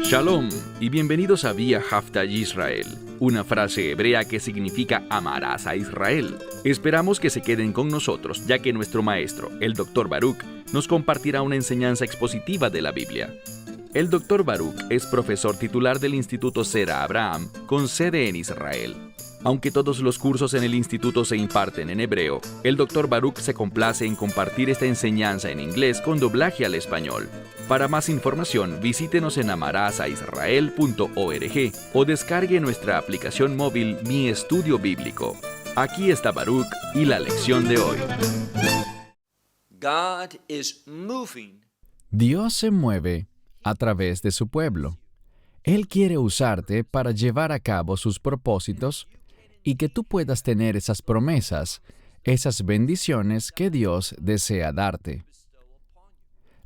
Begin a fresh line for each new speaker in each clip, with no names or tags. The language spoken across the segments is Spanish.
Shalom y bienvenidos a Vía Haftaj Israel, una frase hebrea que significa amarás a Israel. Esperamos que se queden con nosotros, ya que nuestro maestro, el Dr. Baruch, nos compartirá una enseñanza expositiva de la Biblia. El Dr. Baruch es profesor titular del Instituto Zera Abraham, con sede en Israel. Aunque todos los cursos en el instituto se imparten en hebreo, el Dr. Baruch se complace en compartir esta enseñanza en inglés con doblaje al español. Para más información, visítenos en amarasaisrael.org o descargue nuestra aplicación móvil Mi Estudio Bíblico. Aquí está Baruch y la lección de hoy.
Dios se mueve a través de su pueblo. Él quiere usarte para llevar a cabo sus propósitos y que tú puedas tener esas promesas, esas bendiciones que Dios desea darte.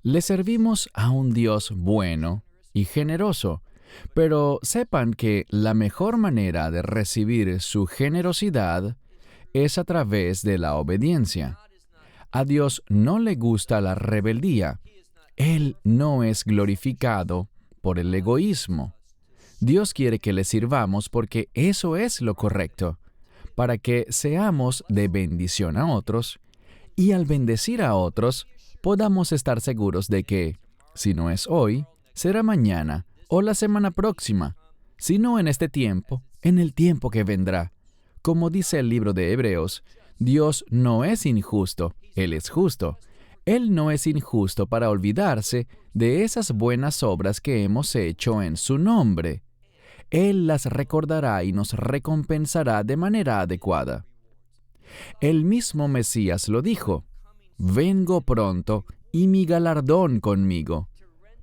Le servimos a un Dios bueno y generoso, pero sepan que la mejor manera de recibir su generosidad es a través de la obediencia. A Dios no le gusta la rebeldía. Él no es glorificado por el egoísmo. Dios quiere que le sirvamos porque eso es lo correcto, para que seamos de bendición a otros, y al bendecir a otros, podamos estar seguros de que, si no es hoy, será mañana o la semana próxima, si no en este tiempo, en el tiempo que vendrá. Como dice el libro de Hebreos, Dios no es injusto, Él es justo. Él no es injusto para olvidarse de esas buenas obras que hemos hecho en su nombre. Él las recordará y nos recompensará de manera adecuada. El mismo Mesías lo dijo: «Vengo pronto y mi galardón conmigo,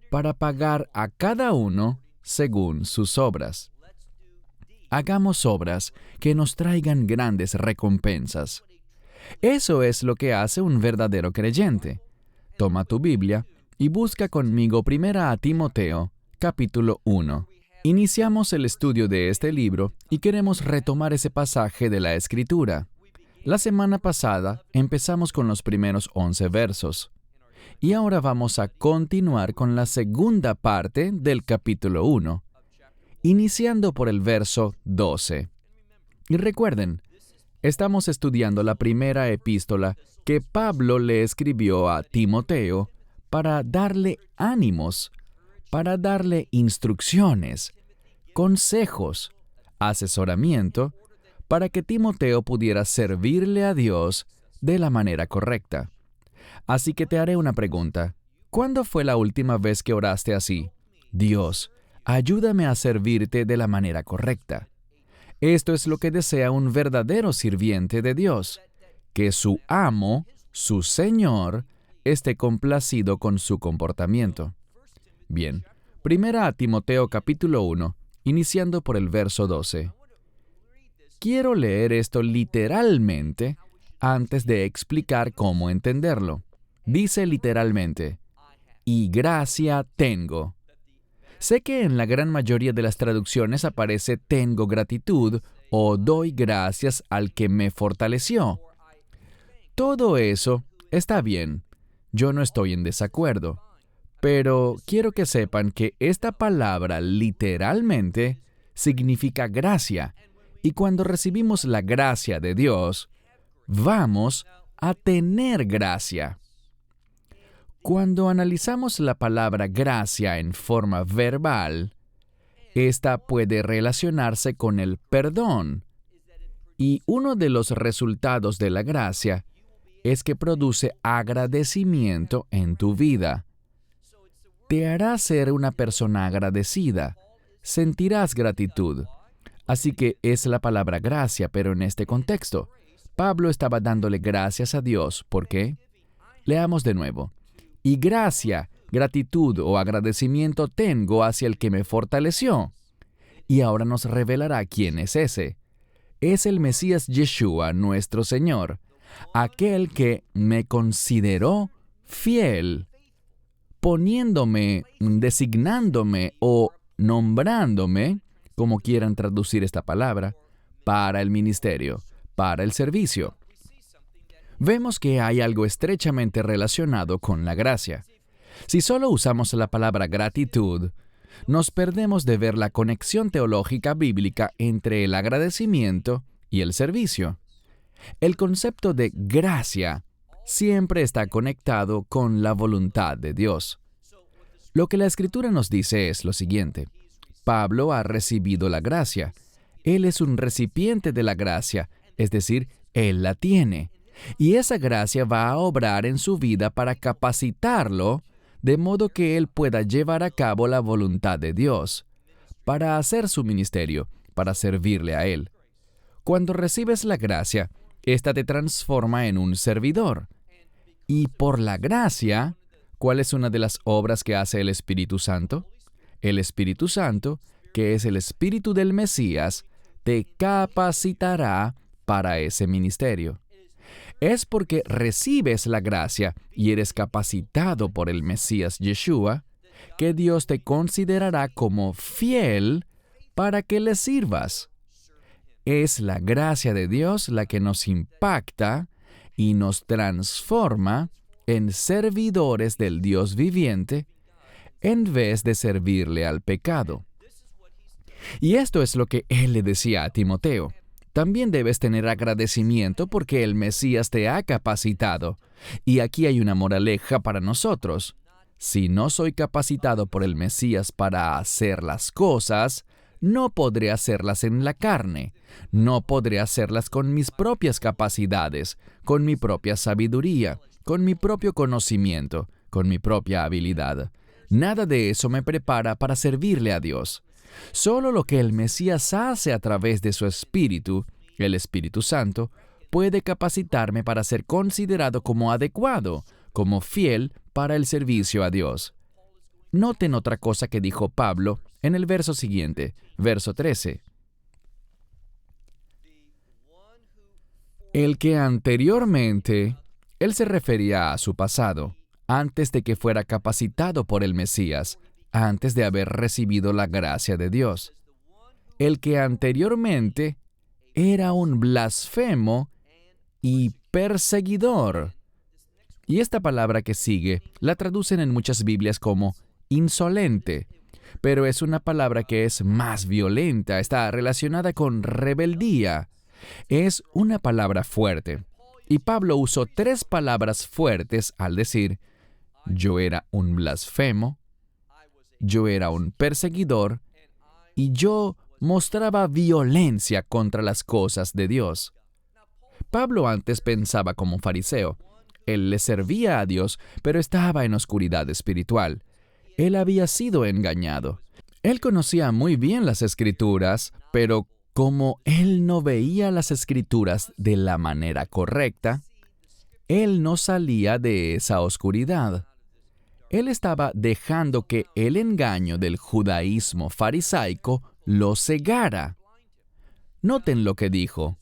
para pagar a cada uno según sus obras». Hagamos obras que nos traigan grandes recompensas. Eso es lo que hace un verdadero creyente. Toma tu Biblia y busca conmigo 1 Timoteo, capítulo 1. Iniciamos el estudio de este libro y queremos retomar ese pasaje de la Escritura. La semana pasada empezamos con los primeros 11 versos. Y ahora vamos a continuar con la segunda parte del capítulo 1, iniciando por el verso 12. Y recuerden, estamos estudiando la primera epístola que Pablo le escribió a Timoteo para darle ánimos, para darle instrucciones, consejos, asesoramiento, para que Timoteo pudiera servirle a Dios de la manera correcta. Así que te haré una pregunta. ¿Cuándo fue la última vez que oraste así? Dios, ayúdame a servirte de la manera correcta. Esto es lo que desea un verdadero sirviente de Dios, que su amo, su Señor, esté complacido con su comportamiento. Bien, 1 Timoteo capítulo 1, iniciando por el verso 12. Quiero leer esto literalmente antes de explicar cómo entenderlo. Dice literalmente: «Y gracia tengo». Sé que en la gran mayoría de las traducciones aparece «tengo gratitud» o «doy gracias al que me fortaleció». Todo eso está bien. Yo no estoy en desacuerdo. Pero quiero que sepan que esta palabra literalmente significa gracia. Y cuando recibimos la gracia de Dios, vamos a tener gracia. Cuando analizamos la palabra gracia en forma verbal, esta puede relacionarse con el perdón. Y uno de los resultados de la gracia es que produce agradecimiento en tu vida. Te hará ser una persona agradecida. Sentirás gratitud. Así que es la palabra gracia, pero en este contexto. Pablo estaba dándole gracias a Dios. ¿Por qué? Leamos de nuevo. «Y gracia, gratitud o agradecimiento tengo hacia el que me fortaleció». Y ahora nos revelará quién es ese. Es el Mesías Yeshua, nuestro Señor, aquel que me consideró fiel, poniéndome, designándome o nombrándome, como quieran traducir esta palabra, para el ministerio, para el servicio. Vemos que hay algo estrechamente relacionado con la gracia. Si solo usamos la palabra gratitud, nos perdemos de ver la conexión teológica bíblica entre el agradecimiento y el servicio. El concepto de gracia siempre está conectado con la voluntad de Dios. Lo que la Escritura nos dice es lo siguiente: Pablo ha recibido la gracia. Él es un recipiente de la gracia, es decir, él la tiene. Y esa gracia va a obrar en su vida para capacitarlo, de modo que él pueda llevar a cabo la voluntad de Dios, para hacer su ministerio, para servirle a Él. Cuando recibes la gracia, ésta te transforma en un servidor. Y por la gracia, ¿cuál es una de las obras que hace el Espíritu Santo? El Espíritu Santo, que es el Espíritu del Mesías, te capacitará para ese ministerio. Es porque recibes la gracia y eres capacitado por el Mesías Yeshua, que Dios te considerará como fiel para que le sirvas. Es la gracia de Dios la que nos impacta y nos transforma en servidores del Dios viviente en vez de servirle al pecado. Y esto es lo que él le decía a Timoteo. También debes tener agradecimiento porque el Mesías te ha capacitado. Y aquí hay una moraleja para nosotros. Si no soy capacitado por el Mesías para hacer las cosas, no podré hacerlas en la carne. No podré hacerlas con mis propias capacidades, con mi propia sabiduría, con mi propio conocimiento, con mi propia habilidad. Nada de eso me prepara para servirle a Dios. Solo lo que el Mesías hace a través de su Espíritu, el Espíritu Santo, puede capacitarme para ser considerado como adecuado, como fiel para el servicio a Dios. Noten otra cosa que dijo Pablo en el verso siguiente, verso 13. El que anteriormente, él se refería a su pasado, antes de que fuera capacitado por el Mesías, antes de haber recibido la gracia de Dios. El que anteriormente era un blasfemo y perseguidor. Y esta palabra que sigue la traducen en muchas Biblias como insolente, pero es una palabra que es más violenta, está relacionada con rebeldía. Es una palabra fuerte. Y Pablo usó 3 palabras fuertes al decir: yo era un blasfemo, yo era un perseguidor y yo mostraba violencia contra las cosas de Dios. Pablo antes pensaba como fariseo. Él le servía a Dios, pero estaba en oscuridad espiritual. Él había sido engañado. Él conocía muy bien las Escrituras, pero como él no veía las Escrituras de la manera correcta, él no salía de esa oscuridad. Él estaba dejando que el engaño del judaísmo farisaico lo cegara. Noten lo que dijo.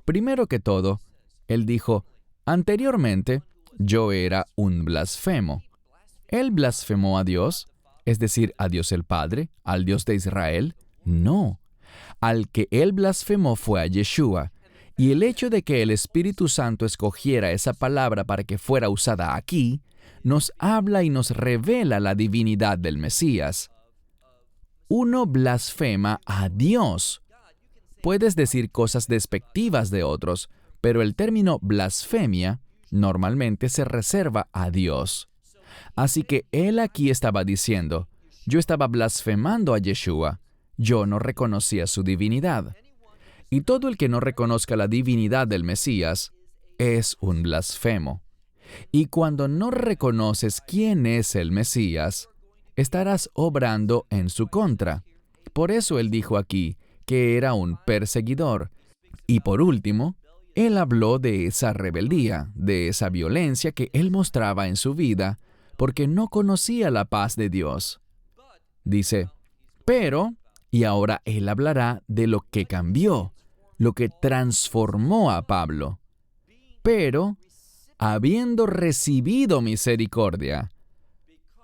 Primero que todo, él dijo: anteriormente, yo era un blasfemo. ¿Él blasfemó a Dios? Es decir, ¿a Dios el Padre? ¿Al Dios de Israel? No. Al que él blasfemó fue a Yeshua. Y el hecho de que el Espíritu Santo escogiera esa palabra para que fuera usada aquí, nos habla y nos revela la divinidad del Mesías. Uno blasfema a Dios. Puedes decir cosas despectivas de otros, pero el término blasfemia normalmente se reserva a Dios. Así que él aquí estaba diciendo: yo estaba blasfemando a Yeshua. Yo no reconocía su divinidad. Y todo el que no reconozca la divinidad del Mesías es un blasfemo. Y cuando no reconoces quién es el Mesías, estarás obrando en su contra. Por eso él dijo aquí que era un perseguidor. Y por último, él habló de esa rebeldía, de esa violencia que él mostraba en su vida, porque no conocía la paz de Dios. Dice, pero, y ahora él hablará de lo que cambió, lo que transformó a Pablo. Pero, habiendo recibido misericordia,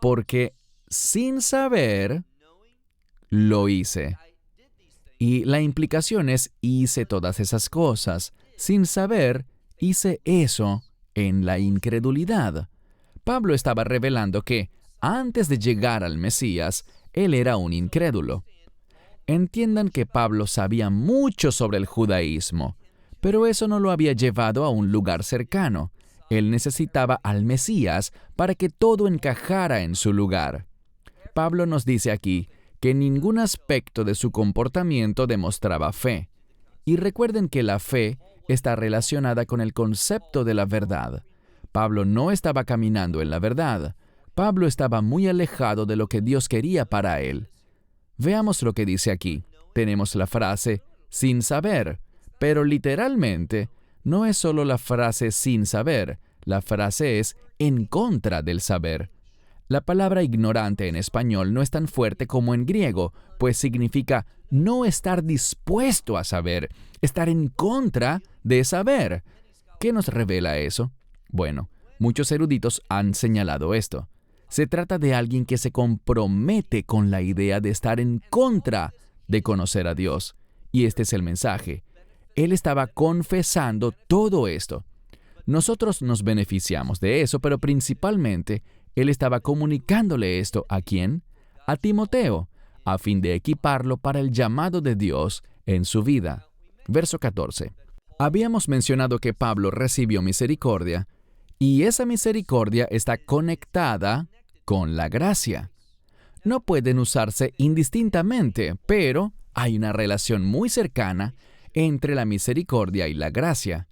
porque sin saber, lo hice. Y la implicación es: hice todas esas cosas. Sin saber, hice eso en la incredulidad. Pablo estaba revelando que, antes de llegar al Mesías, Él era un incrédulo. Entiendan que Pablo sabía mucho sobre el judaísmo, pero eso no lo había llevado a un lugar cercano. Él necesitaba al Mesías para que todo encajara en su lugar. Pablo nos dice aquí que ningún aspecto de su comportamiento demostraba fe. Y recuerden que la fe está relacionada con el concepto de la verdad. Pablo no estaba caminando en la verdad. Pablo estaba muy alejado de lo que Dios quería para él. Veamos lo que dice aquí. Tenemos la frase sin saber, pero literalmente no es solo la frase sin saber, la frase es en contra del saber. La palabra ignorante en español no es tan fuerte como en griego, pues significa no estar dispuesto a saber, estar en contra de saber. ¿Qué nos revela eso? Bueno, muchos eruditos han señalado esto. Se trata de alguien que se compromete con la idea de estar en contra de conocer a Dios. Y este es el mensaje. Él estaba confesando todo esto. Nosotros nos beneficiamos de eso, pero principalmente él estaba comunicándole esto ¿a quién? A Timoteo, a fin de equiparlo para el llamado de Dios en su vida. Verso 14. Habíamos mencionado que Pablo recibió misericordia, y esa misericordia está conectada con la gracia. No pueden usarse indistintamente, pero hay una relación muy cercana entre la misericordia y la gracia.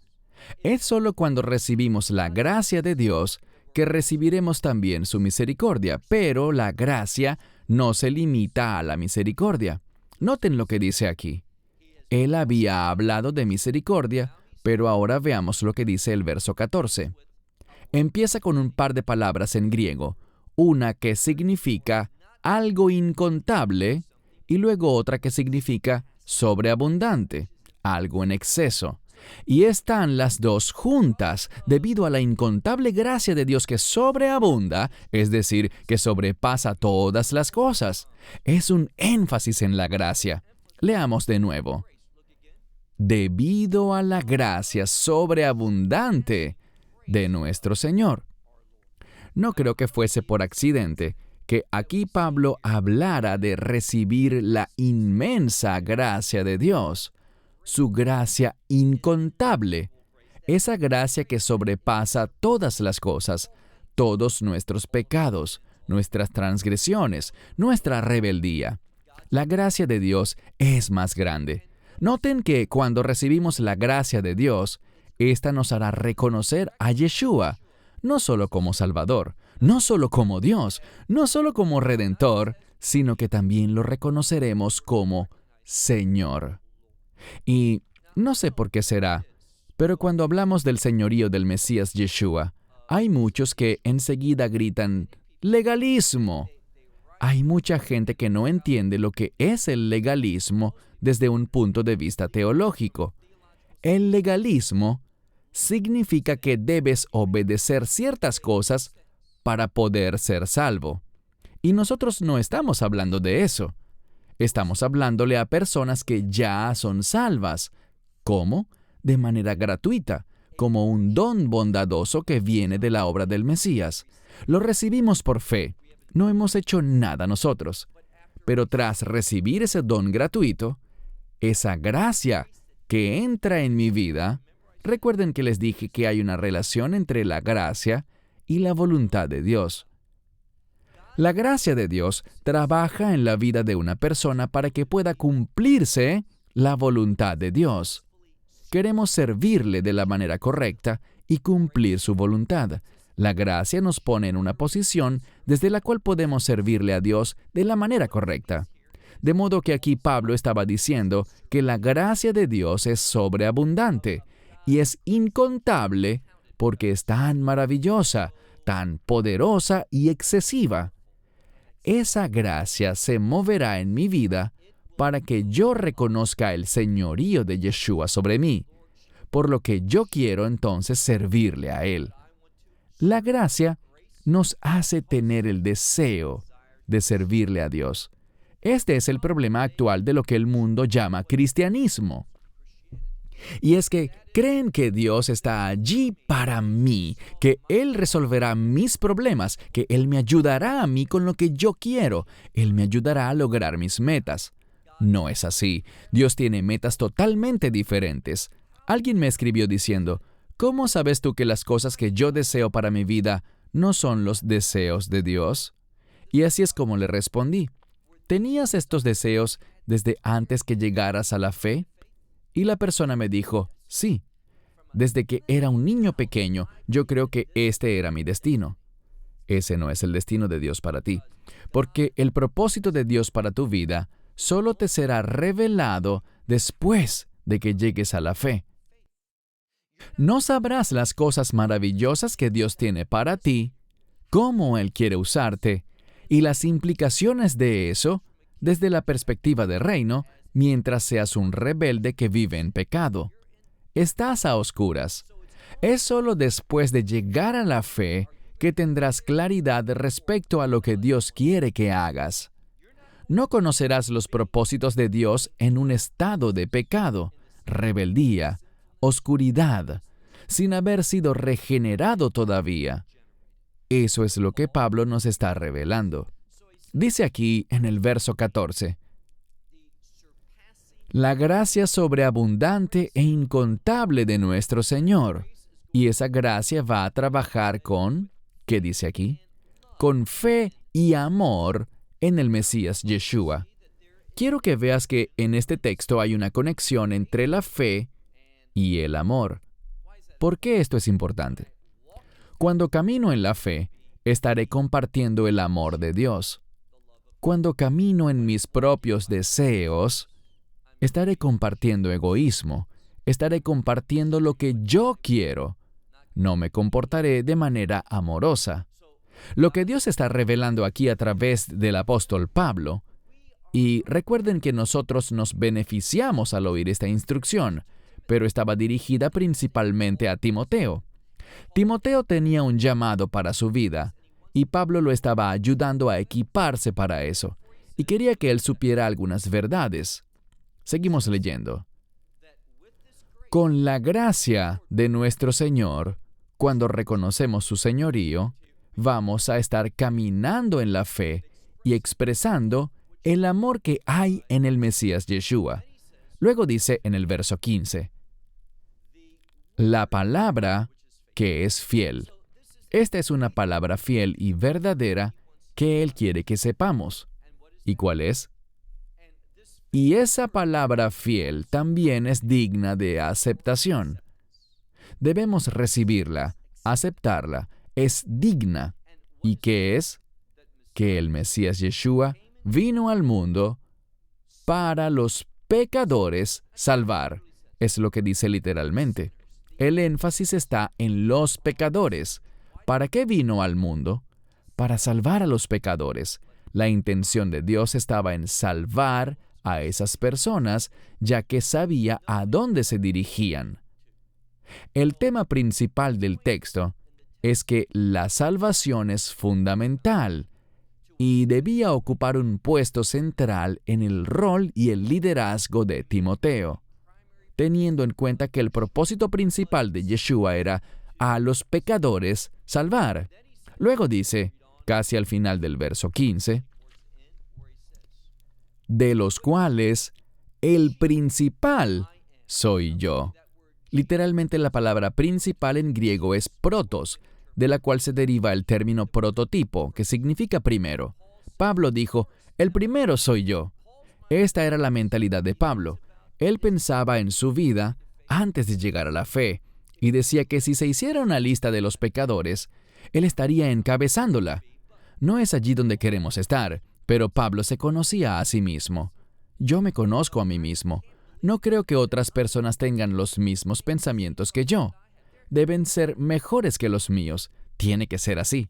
Es solo cuando recibimos la gracia de Dios que recibiremos también su misericordia, pero la gracia no se limita a la misericordia. Noten lo que dice aquí. Él había hablado de misericordia, pero ahora veamos lo que dice el verso 14. Empieza con un par de palabras en griego, una que significa algo incontable y luego otra que significa sobreabundante, algo en exceso. Y están las dos juntas debido a la incontable gracia de Dios que sobreabunda, es decir, que sobrepasa todas las cosas. Es un énfasis en la gracia. Leamos de nuevo. Debido a la gracia sobreabundante de nuestro Señor. No creo que fuese por accidente que aquí Pablo hablara de recibir la inmensa gracia de Dios, su gracia incontable, esa gracia que sobrepasa todas las cosas, todos nuestros pecados, nuestras transgresiones, nuestra rebeldía. La gracia de Dios es más grande. Noten que cuando recibimos la gracia de Dios, esta nos hará reconocer a Yeshua, no solo como Salvador, no solo como Dios, no solo como Redentor, sino que también lo reconoceremos como Señor. Y no sé por qué será, pero cuando hablamos del señorío del Mesías Yeshua, hay muchos que enseguida gritan legalismo. Hay mucha gente que no entiende lo que es el legalismo desde un punto de vista teológico. El legalismo significa que debes obedecer ciertas cosas para poder ser salvo. Y nosotros no estamos hablando de eso. Estamos hablándole a personas que ya son salvas. ¿Cómo? De manera gratuita, como un don bondadoso que viene de la obra del Mesías. Lo recibimos por fe. No hemos hecho nada nosotros. Pero tras recibir ese don gratuito, esa gracia que entra en mi vida, recuerden que les dije que hay una relación entre la gracia y la voluntad de Dios. La gracia de Dios trabaja en la vida de una persona para que pueda cumplirse la voluntad de Dios. Queremos servirle de la manera correcta y cumplir su voluntad. La gracia nos pone en una posición desde la cual podemos servirle a Dios de la manera correcta. De modo que aquí Pablo estaba diciendo que la gracia de Dios es sobreabundante y es incontable porque es tan maravillosa, tan poderosa y excesiva. Esa gracia se moverá en mi vida para que yo reconozca el señorío de Yeshua sobre mí, por lo que yo quiero entonces servirle a Él. La gracia nos hace tener el deseo de servirle a Dios. Este es el problema actual de lo que el mundo llama cristianismo. Y es que creen que Dios está allí para mí, que Él resolverá mis problemas, que Él me ayudará a mí con lo que yo quiero, Él me ayudará a lograr mis metas. No es así. Dios tiene metas totalmente diferentes. Alguien me escribió diciendo, ¿cómo sabes tú que las cosas que yo deseo para mi vida no son los deseos de Dios? Y así es como le respondí. ¿Tenías estos deseos desde antes que llegaras a la fe? Y la persona me dijo, sí. Desde que era un niño pequeño, yo creo que este era mi destino. Ese no es el destino de Dios para ti, porque el propósito de Dios para tu vida solo te será revelado después de que llegues a la fe. No sabrás las cosas maravillosas que Dios tiene para ti, cómo Él quiere usarte, y las implicaciones de eso desde la perspectiva del reino, mientras seas un rebelde que vive en pecado. Estás a oscuras. Es solo después de llegar a la fe que tendrás claridad respecto a lo que Dios quiere que hagas. No conocerás los propósitos de Dios en un estado de pecado, rebeldía, oscuridad, sin haber sido regenerado todavía. Eso es lo que Pablo nos está revelando. Dice aquí en el verso 14, la gracia sobreabundante e incontable de nuestro Señor. Y esa gracia va a trabajar con, ¿qué dice aquí? Con fe y amor en el Mesías Yeshua. Quiero que veas que en este texto hay una conexión entre la fe y el amor. ¿Por qué esto es importante? Cuando camino en la fe, estaré compartiendo el amor de Dios. Cuando camino en mis propios deseos, estaré compartiendo egoísmo, estaré compartiendo lo que yo quiero. No me comportaré de manera amorosa. Lo que Dios está revelando aquí a través del apóstol Pablo, y recuerden que nosotros nos beneficiamos al oír esta instrucción, pero estaba dirigida principalmente a Timoteo. Timoteo tenía un llamado para su vida, y Pablo lo estaba ayudando a equiparse para eso, y quería que él supiera algunas verdades. Seguimos leyendo. Con la gracia de nuestro Señor, cuando reconocemos su señorío, vamos a estar caminando en la fe y expresando el amor que hay en el Mesías Yeshua. Luego dice en el verso 15, la palabra que es fiel. Esta es una palabra fiel y verdadera que Él quiere que sepamos. ¿Y cuál es? Y esa palabra fiel también es digna de aceptación. Debemos recibirla, aceptarla, es digna. ¿Y qué es? Que el Mesías Yeshua vino al mundo para los pecadores salvar. Es lo que dice literalmente. El énfasis está en los pecadores. ¿Para qué vino al mundo? Para salvar a los pecadores. La intención de Dios estaba en salvar a esas personas, ya que sabía a dónde se dirigían. El tema principal del texto es que la salvación es fundamental y debía ocupar un puesto central en el rol y el liderazgo de Timoteo, teniendo en cuenta que el propósito principal de Yeshua era a los pecadores salvar. Luego dice, casi al final del verso 15, de los cuales el principal soy yo. Literalmente la palabra principal en griego es protos, de la cual se deriva el término prototipo, que significa primero. Pablo dijo, el primero soy yo. Esta era la mentalidad de Pablo. Él pensaba en su vida antes de llegar a la fe, y decía que si se hiciera una lista de los pecadores, él estaría encabezándola. No es allí donde queremos estar, pero Pablo se conocía a sí mismo. Yo me conozco a mí mismo. No creo que otras personas tengan los mismos pensamientos que yo. Deben ser mejores que los míos. Tiene que ser así.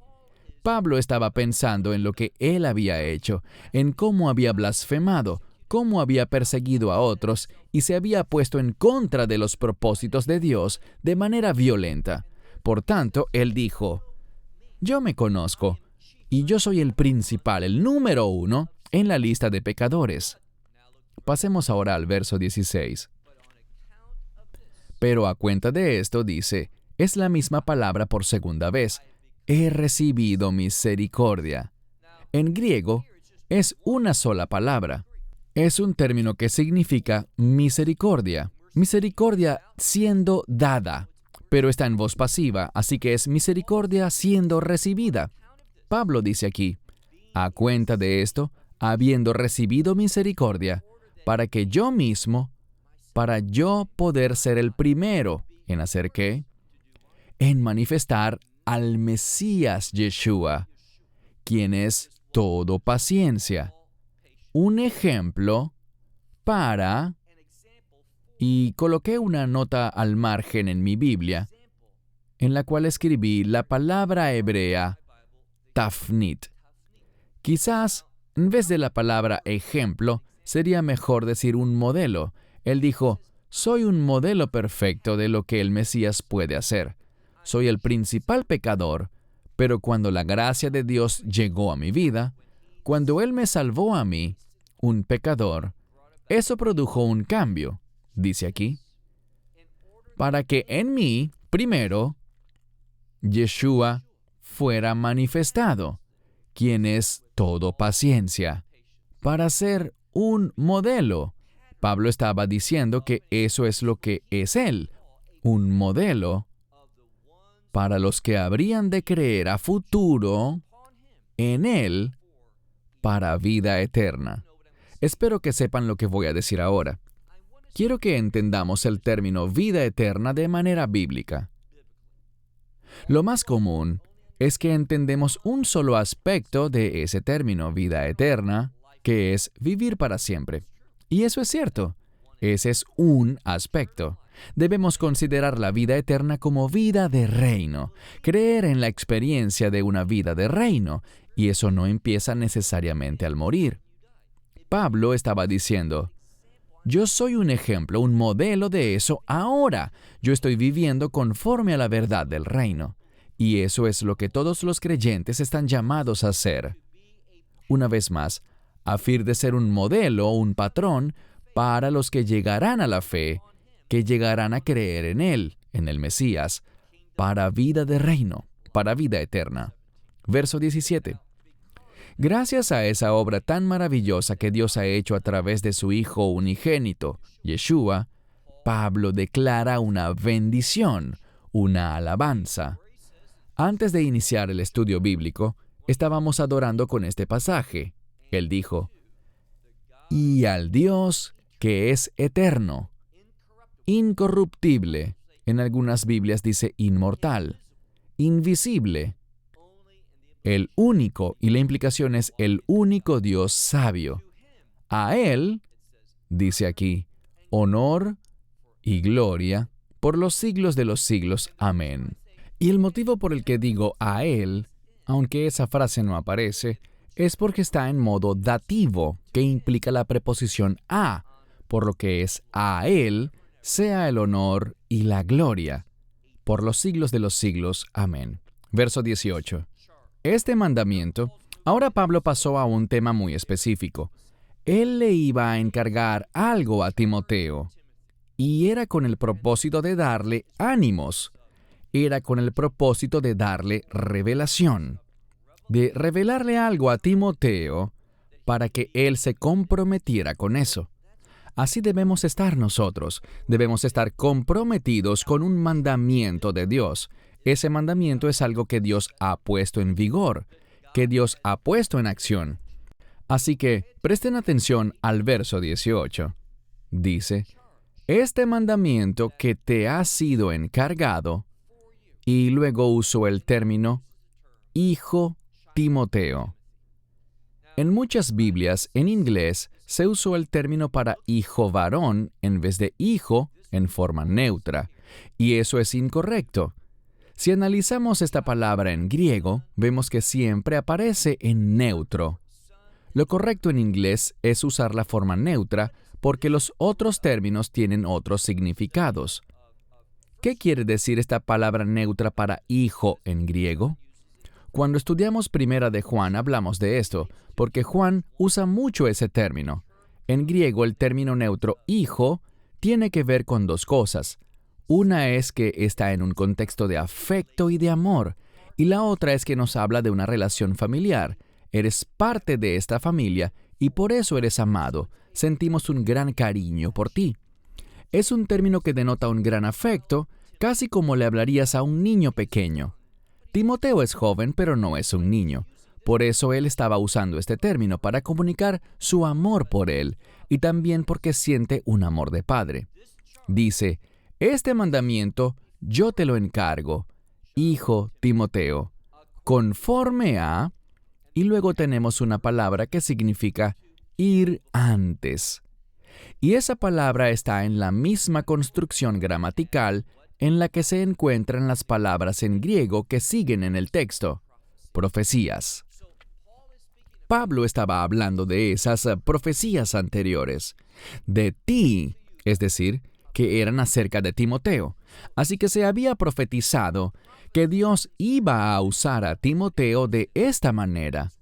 Pablo estaba pensando en lo que él había hecho, en cómo había blasfemado, cómo había perseguido a otros y se había puesto en contra de los propósitos de Dios de manera violenta. Por tanto, él dijo, yo me conozco, y yo soy el principal, el número 1 en la lista de pecadores. Pasemos ahora al verso 16. Pero a cuenta de esto dice, es la misma palabra por segunda vez. He recibido misericordia. En griego, es una sola palabra. Es un término que significa misericordia. Misericordia siendo dada, pero está en voz pasiva, así que es misericordia siendo recibida. Pablo dice aquí, a cuenta de esto, habiendo recibido misericordia, para que yo mismo, para yo poder ser el primero, ¿en hacer qué? En manifestar al Mesías Yeshua, quien es todo paciencia. Un ejemplo para... Y coloqué una nota al margen en mi Biblia, en la cual escribí la palabra hebrea tafnit. Quizás, en vez de la palabra ejemplo, sería mejor decir un modelo. Él dijo, soy un modelo perfecto de lo que el Mesías puede hacer. Soy el principal pecador, pero cuando la gracia de Dios llegó a mi vida, cuando Él me salvó a mí, un pecador, eso produjo un cambio, dice aquí, para que en mí, primero, Yeshua fuera manifestado, quien es todo paciencia, para ser un modelo. Pablo estaba diciendo que eso es lo que es Él, un modelo para los que habrían de creer a futuro en Él para vida eterna. Espero que sepan lo que voy a decir ahora. Quiero que entendamos el término vida eterna de manera bíblica. Lo más común es que entendemos un solo aspecto de ese término vida eterna, que es vivir para siempre. Y eso es cierto. Ese es un aspecto. Debemos considerar la vida eterna como vida de reino, creer en la experiencia de una vida de reino, y eso no empieza necesariamente al morir. Pablo estaba diciendo, yo soy un ejemplo, un modelo de eso ahora. Yo estoy viviendo conforme a la verdad del reino. Y eso es lo que todos los creyentes están llamados a hacer. Una vez más, a fin de ser un modelo o un patrón para los que llegarán a la fe, que llegarán a creer en Él, en el Mesías, para vida de reino, para vida eterna. Verso 17. Gracias a esa obra tan maravillosa que Dios ha hecho a través de su Hijo unigénito, Yeshua, Pablo declara una bendición, una alabanza. Antes de iniciar el estudio bíblico, estábamos adorando con este pasaje. Él dijo, y al Dios que es eterno, incorruptible, en algunas Biblias dice inmortal, invisible, el único, y la implicación es el único Dios sabio. A Él, dice aquí, honor y gloria por los siglos de los siglos. Amén. Y el motivo por el que digo a Él, aunque esa frase no aparece, es porque está en modo dativo, que implica la preposición a, por lo que es a Él, sea el honor y la gloria, por los siglos de los siglos. Amén. Verso 18. Este mandamiento, ahora Pablo pasó a un tema muy específico. Él le iba a encargar algo a Timoteo, y era con el propósito de darle ánimos, era con el propósito de darle revelación, de revelarle algo a Timoteo para que él se comprometiera con eso. Así debemos estar nosotros. Debemos estar comprometidos con un mandamiento de Dios. Ese mandamiento es algo que Dios ha puesto en vigor, que Dios ha puesto en acción. Así que presten atención al verso 18. Dice, este mandamiento que te ha sido encargado, y luego usó el término hijo Timoteo. En muchas Biblias, en inglés, se usó el término para hijo varón en vez de hijo en forma neutra, y eso es incorrecto. Si analizamos esta palabra en griego, vemos que siempre aparece en neutro. Lo correcto en inglés es usar la forma neutra porque los otros términos tienen otros significados. ¿Qué quiere decir esta palabra neutra para hijo en griego? Cuando estudiamos Primera de Juan hablamos de esto, porque Juan usa mucho ese término. En griego el término neutro hijo tiene que ver con dos cosas. Una es que está en un contexto de afecto y de amor, y la otra es que nos habla de una relación familiar. Eres parte de esta familia y por eso eres amado. Sentimos un gran cariño por ti. Es un término que denota un gran afecto, casi como le hablarías a un niño pequeño. Timoteo es joven, pero no es un niño. Por eso él estaba usando este término para comunicar su amor por él y también porque siente un amor de padre. Dice, este mandamiento yo te lo encargo, hijo Timoteo, conforme a... Y luego tenemos una palabra que significa ir antes. Y esa palabra está en la misma construcción gramatical en la que se encuentran las palabras en griego que siguen en el texto, profecías. Pablo estaba hablando de esas profecías anteriores, de ti, es decir, que eran acerca de Timoteo. Así que se había profetizado que Dios iba a usar a Timoteo de esta manera.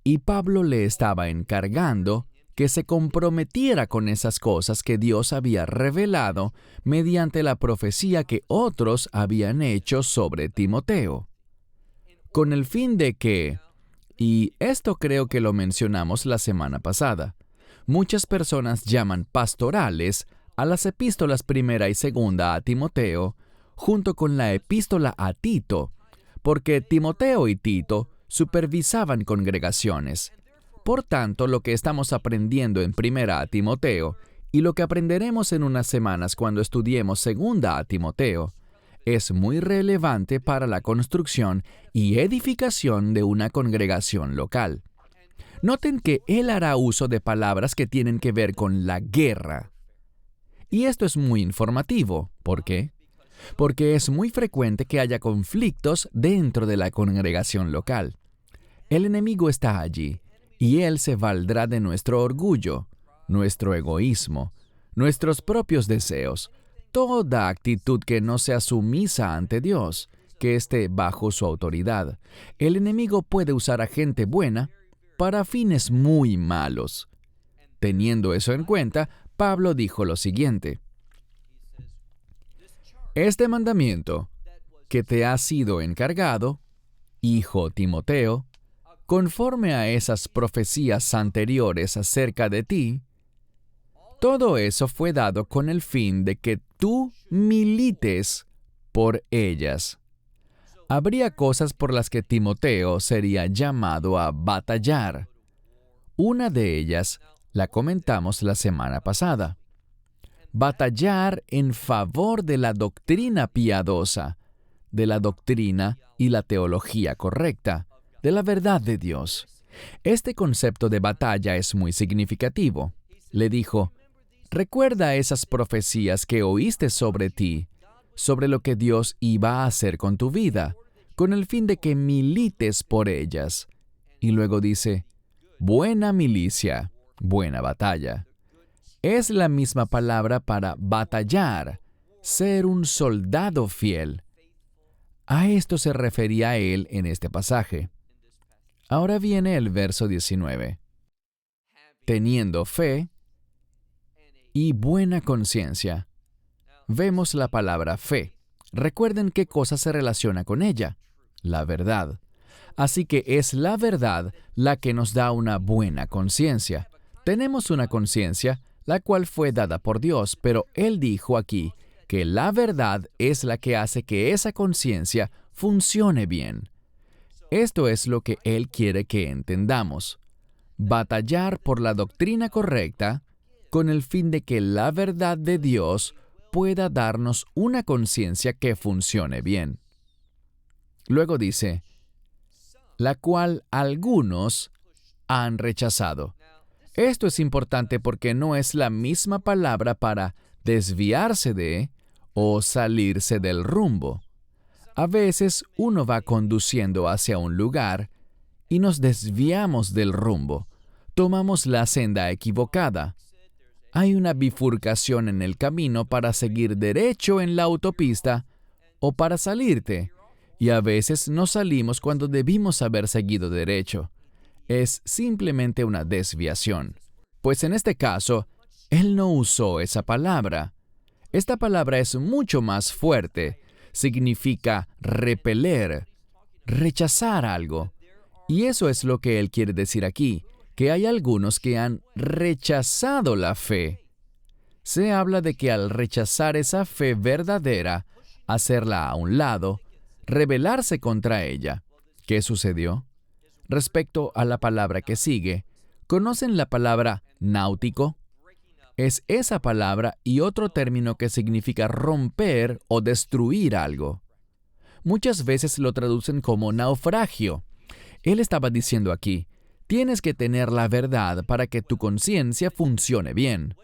Y Pablo le estaba encargando que se comprometiera con esas cosas que Dios había revelado mediante la profecía que otros habían hecho sobre Timoteo. Con el fin de que, y esto creo que lo mencionamos la semana pasada, muchas personas llaman pastorales a las epístolas primera y segunda a Timoteo, junto con la epístola a Tito, porque Timoteo y Tito supervisaban congregaciones. Por tanto, lo que estamos aprendiendo en primera a Timoteo y lo que aprenderemos en unas semanas cuando estudiemos segunda a Timoteo es muy relevante para la construcción y edificación de una congregación local. Noten que él hará uso de palabras que tienen que ver con la guerra. Y esto es muy informativo. ¿Por qué? Porque es muy frecuente que haya conflictos dentro de la congregación local. El enemigo está allí, y él se valdrá de nuestro orgullo, nuestro egoísmo, nuestros propios deseos, toda actitud que no sea sumisa ante Dios, que esté bajo su autoridad. El enemigo puede usar a gente buena para fines muy malos. Teniendo eso en cuenta, Pablo dijo lo siguiente: este mandamiento que te ha sido encargado, hijo Timoteo, conforme a esas profecías anteriores acerca de ti, todo eso fue dado con el fin de que tú milites por ellas. Habría cosas por las que Timoteo sería llamado a batallar. Una de ellas la comentamos la semana pasada. Batallar en favor de la doctrina piadosa, de la doctrina y la teología correcta, de la verdad de Dios. Este concepto de batalla es muy significativo. Le dijo, recuerda esas profecías que oíste sobre ti, sobre lo que Dios iba a hacer con tu vida, con el fin de que milites por ellas. Y luego dice, buena milicia, buena batalla. Es la misma palabra para batallar, ser un soldado fiel. A esto se refería él en este pasaje. Ahora viene el verso 19. Teniendo fe y buena conciencia. Vemos la palabra fe. Recuerden qué cosa se relaciona con ella. La verdad. Así que es la verdad la que nos da una buena conciencia. Tenemos una conciencia, la cual fue dada por Dios, pero Él dijo aquí que la verdad es la que hace que esa conciencia funcione bien. Esto es lo que Él quiere que entendamos. Batallar por la doctrina correcta con el fin de que la verdad de Dios pueda darnos una conciencia que funcione bien. Luego dice, la cual algunos han rechazado. Esto es importante porque no es la misma palabra para desviarse de o salirse del rumbo. A veces uno va conduciendo hacia un lugar y nos desviamos del rumbo. Tomamos la senda equivocada. Hay una bifurcación en el camino para seguir derecho en la autopista o para salirte, y a veces no salimos cuando debimos haber seguido derecho. Es simplemente una desviación. Pues en este caso, él no usó esa palabra. Esta palabra es mucho más fuerte. Significa repeler, rechazar algo. Y eso es lo que él quiere decir aquí, que hay algunos que han rechazado la fe. Se habla de que al rechazar esa fe verdadera, hacerla a un lado, rebelarse contra ella. ¿Qué sucedió? Respecto a la palabra que sigue, ¿conocen la palabra náutico? Es esa palabra y otro término que significa romper o destruir algo. Muchas veces lo traducen como naufragio. Él estaba diciendo aquí, tienes que tener la verdad para que tu conciencia funcione bien,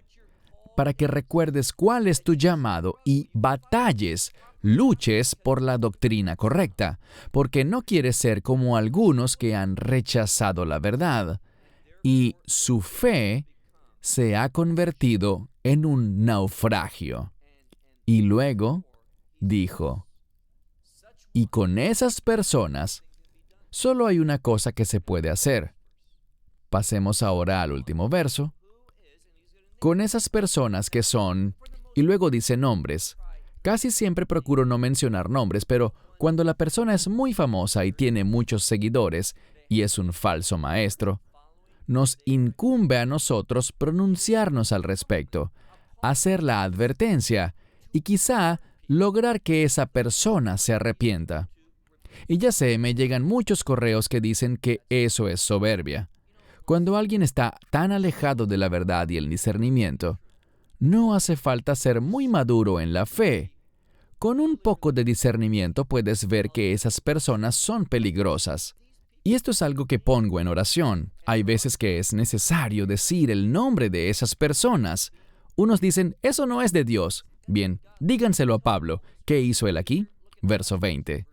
para que recuerdes cuál es tu llamado y batalles, luches por la doctrina correcta, porque no quieres ser como algunos que han rechazado la verdad, y su fe se ha convertido en un naufragio. Y luego dijo, y con esas personas, solo hay una cosa que se puede hacer. Pasemos ahora al último verso. Con esas personas que son, y luego dice nombres. Casi siempre procuro no mencionar nombres, pero cuando la persona es muy famosa y tiene muchos seguidores, y es un falso maestro, nos incumbe a nosotros pronunciarnos al respecto, hacer la advertencia, y quizá lograr que esa persona se arrepienta. Y ya sé, me llegan muchos correos que dicen que eso es soberbia. Cuando alguien está tan alejado de la verdad y el discernimiento, no hace falta ser muy maduro en la fe. Con un poco de discernimiento puedes ver que esas personas son peligrosas. Y esto es algo que pongo en oración. Hay veces que es necesario decir el nombre de esas personas. Unos dicen, eso no es de Dios. Bien, díganselo a Pablo. ¿Qué hizo él aquí? Verso 20.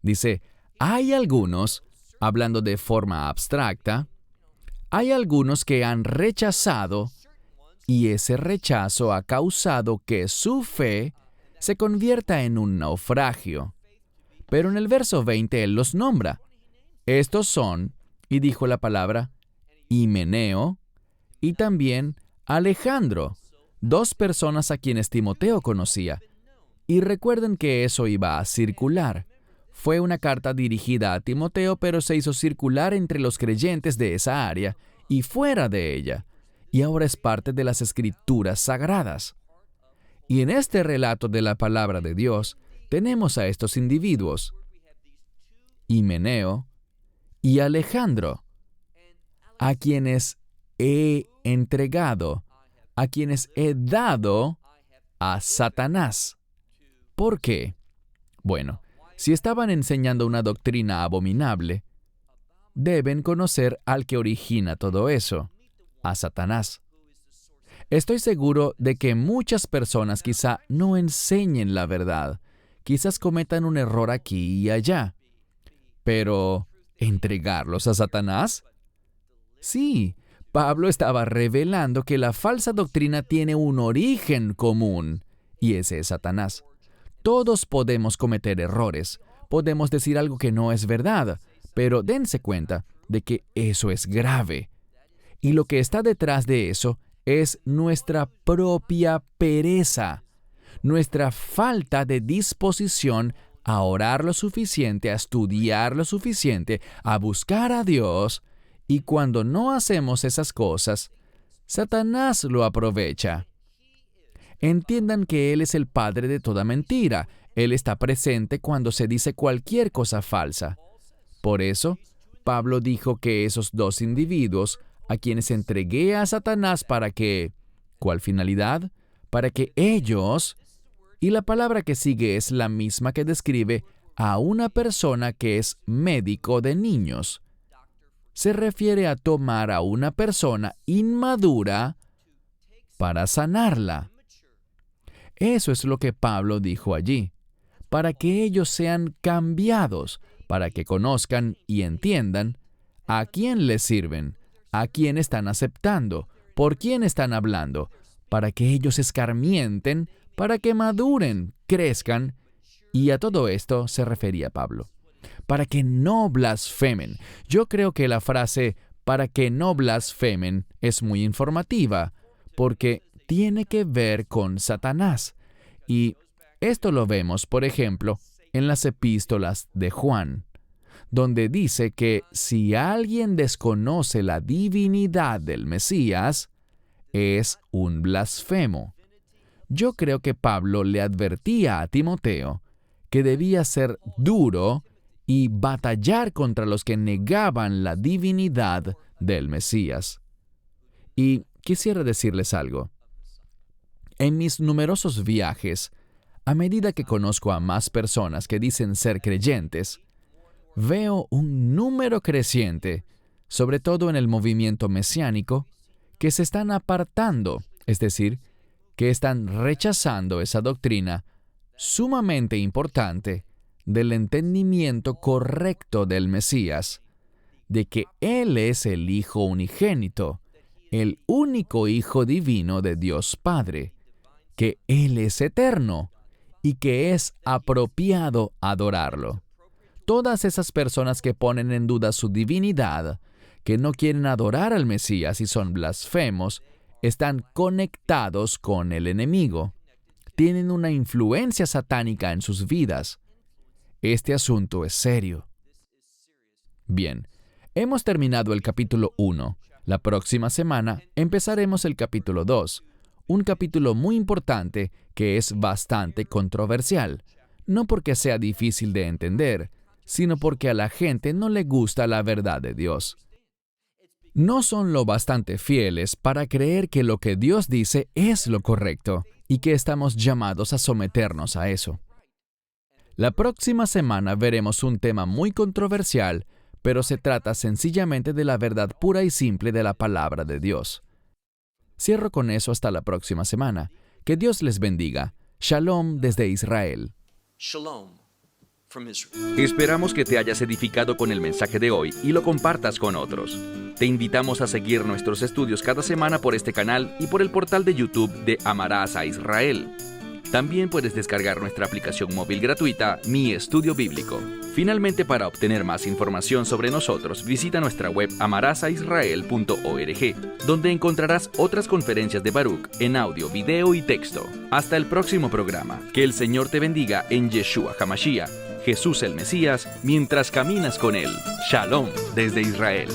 Dice, hay algunos, hablando de forma abstracta, hay algunos que han rechazado y ese rechazo ha causado que su fe se convierta en un naufragio. Pero en el verso 20 él los nombra. Estos son, y dijo la palabra, Himeneo y también Alejandro, dos personas a quienes Timoteo conocía. Y recuerden que eso iba a circular. Fue una carta dirigida a Timoteo, pero se hizo circular entre los creyentes de esa área y fuera de ella, y ahora es parte de las Escrituras Sagradas. Y en este relato de la palabra de Dios, tenemos a estos individuos, Himeneo y Alejandro, a quienes he entregado, a quienes he dado a Satanás. ¿Por qué? Bueno, si estaban enseñando una doctrina abominable, deben conocer al que origina todo eso, a Satanás. Estoy seguro de que muchas personas quizá no enseñen la verdad, quizás cometan un error aquí y allá. Pero, ¿entregarlos a Satanás? Sí, Pablo estaba revelando que la falsa doctrina tiene un origen común, y ese es Satanás. Todos podemos cometer errores, podemos decir algo que no es verdad, pero dense cuenta de que eso es grave. Y lo que está detrás de eso es nuestra propia pereza, nuestra falta de disposición a orar lo suficiente, a estudiar lo suficiente, a buscar a Dios, y cuando no hacemos esas cosas, Satanás lo aprovecha. Entiendan que Él es el padre de toda mentira. Él está presente cuando se dice cualquier cosa falsa. Por eso, Pablo dijo que esos dos individuos, a quienes entregué a Satanás para que, ¿cuál finalidad? Para que ellos, y la palabra que sigue es la misma que describe a una persona que es médico de niños. Se refiere a tomar a una persona inmadura para sanarla. Eso es lo que Pablo dijo allí, para que ellos sean cambiados, para que conozcan y entiendan a quién les sirven, a quién están aceptando, por quién están hablando, para que ellos escarmienten, para que maduren, crezcan, y a todo esto se refería Pablo. Para que no blasfemen. Yo creo que la frase para que no blasfemen es muy informativa, porque tiene que ver con Satanás. Y esto lo vemos, por ejemplo, en las epístolas de Juan, donde dice que si alguien desconoce la divinidad del Mesías, es un blasfemo. Yo creo que Pablo le advertía a Timoteo que debía ser duro y batallar contra los que negaban la divinidad del Mesías. Y quisiera decirles algo. En mis numerosos viajes, a medida que conozco a más personas que dicen ser creyentes, veo un número creciente, sobre todo en el movimiento mesiánico, que se están apartando, es decir, que están rechazando esa doctrina sumamente importante del entendimiento correcto del Mesías, de que Él es el Hijo unigénito, el único Hijo divino de Dios Padre, que Él es eterno y que es apropiado adorarlo. Todas esas personas que ponen en duda su divinidad, que no quieren adorar al Mesías y son blasfemos, están conectados con el enemigo. Tienen una influencia satánica en sus vidas. Este asunto es serio. Bien, hemos terminado el capítulo 1. La próxima semana empezaremos el capítulo 2, un capítulo muy importante que es bastante controversial, no porque sea difícil de entender, sino porque a la gente no le gusta la verdad de Dios. No son lo bastante fieles para creer que lo que Dios dice es lo correcto y que estamos llamados a someternos a eso. La próxima semana veremos un tema muy controversial, pero se trata sencillamente de la verdad pura y simple de la palabra de Dios. Cierro con eso hasta la próxima semana. Que Dios les bendiga. Shalom desde Israel.
Shalom from Israel.
Esperamos que te hayas edificado con el mensaje de hoy y lo compartas con otros. Te invitamos a seguir nuestros estudios cada semana por este canal y por el portal de YouTube de Amarás a Israel. También puedes descargar nuestra aplicación móvil gratuita, Mi Estudio Bíblico. Finalmente, para obtener más información sobre nosotros, visita nuestra web amarasaisrael.org, donde encontrarás otras conferencias de Baruch en audio, video y texto. Hasta el próximo programa. Que el Señor te bendiga en Yeshua HaMashiach, Jesús el Mesías, mientras caminas con Él. Shalom desde Israel.